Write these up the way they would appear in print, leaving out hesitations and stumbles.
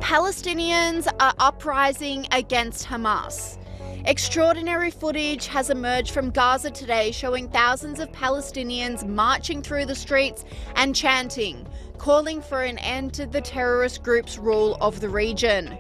Palestinians are uprising against Hamas. Extraordinary footage has emerged from Gaza today showing thousands of Palestinians marching through the streets and chanting, calling for an end to the terrorist group's rule of the region.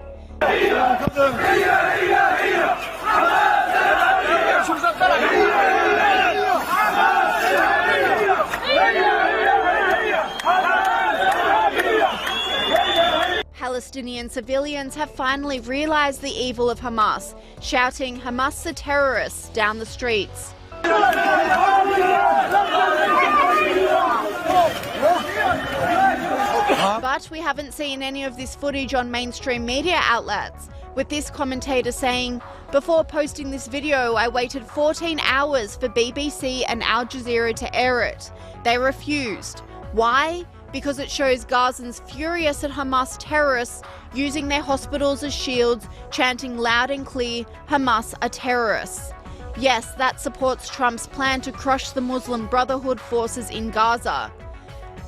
Palestinian civilians have finally realized the evil of Hamas, shouting "Hamas are terrorists" down the streets. But we haven't seen any of this footage on mainstream media outlets, with this commentator saying, "Before posting this video, I waited 14 hours for BBC and Al Jazeera to air it. They refused. Why? Because it shows Gazans furious at Hamas terrorists using their hospitals as shields, chanting loud and clear, 'Hamas are terrorists.' Yes, that supports Trump's plan to crush the Muslim Brotherhood forces in Gaza."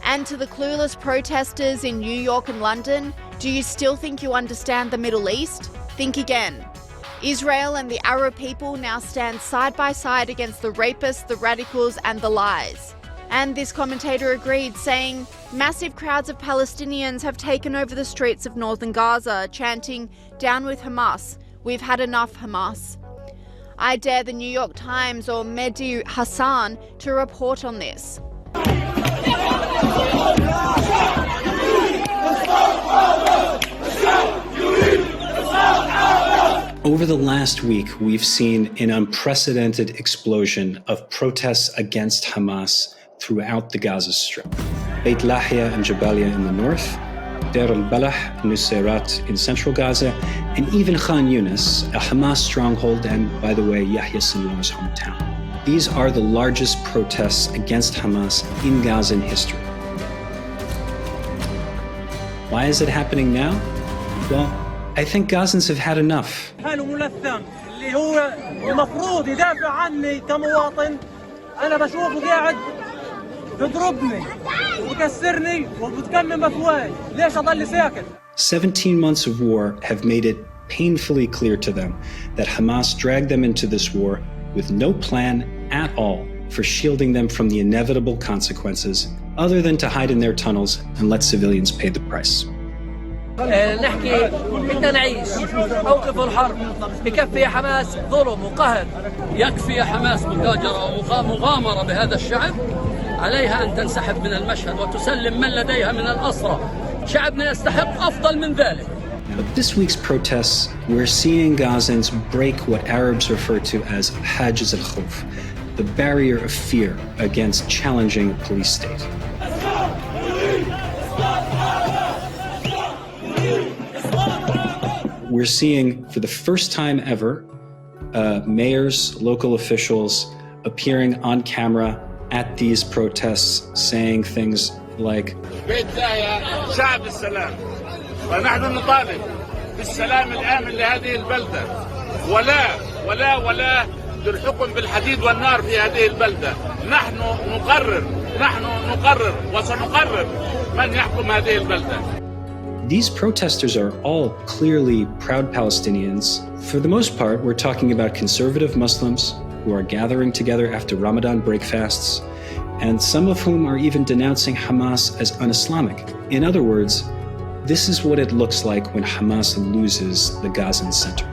And to the clueless protesters in New York and London, do you still think you understand the Middle East? Think again. Israel and the Arab people now stand side by side against the rapists, the radicals, and the lies. And this commentator agreed, saying, "Massive crowds of Palestinians have taken over the streets of northern Gaza, chanting, 'Down with Hamas. We've had enough, Hamas.'" I dare the New York Times or Mehdi Hassan to report on this. Over the last week, we've seen an unprecedented explosion of protests against Hamas throughout the Gaza Strip. Beit Lahia and Jabalia in the north, Deir al-Balah and Nusayrat in central Gaza, and even Khan Yunis, a Hamas stronghold and, by the way, Yahya Sinwar's hometown. These are the largest protests against Hamas in Gazan history. Why is it happening now? Well, I think Gazans have had enough. اللي هو المفروض يدافع عني كمواطن أنا بشوفه قاعد بضربني وبكسرني وبتكمم أفواج ليش أضل ساكت 17 months of war have made it painfully clear to them that Hamas dragged them into this war with no plan at all for shielding them from the inevitable consequences other than to hide in their tunnels and let civilians pay the price. نحكي بدنا نعيش موقف الحرب بكفي حماس ظلم وقهر يكفي حماس متاجرة ومغامرة بهذا الشعب عليها أن تنسحب من المشهد وتسلم من لديها من الأسرى شعبنا يستحق أفضل من ذلك. But this week's protests, we're seeing Gazans break what Arabs refer to as Hajiz al-Khawf, the barrier of fear against challenging a police state. We're seeing, for the first time ever, mayors, local officials appearing on camera at these protests saying things like, شعب السلام ونحن نطالب بالسلام الآمن لهذه البلدة ولا للحكم بالحديد والنار في هذه البلدة نحن نقرر وسنقرر من يحكم هذه البلدة. These protesters are all clearly proud Palestinians. For the most part, we're talking about conservative Muslims who are gathering together after Ramadan break fasts, and some of whom are even denouncing Hamas as un-Islamic. In other words, this is what it looks like when Hamas loses the Gazan center.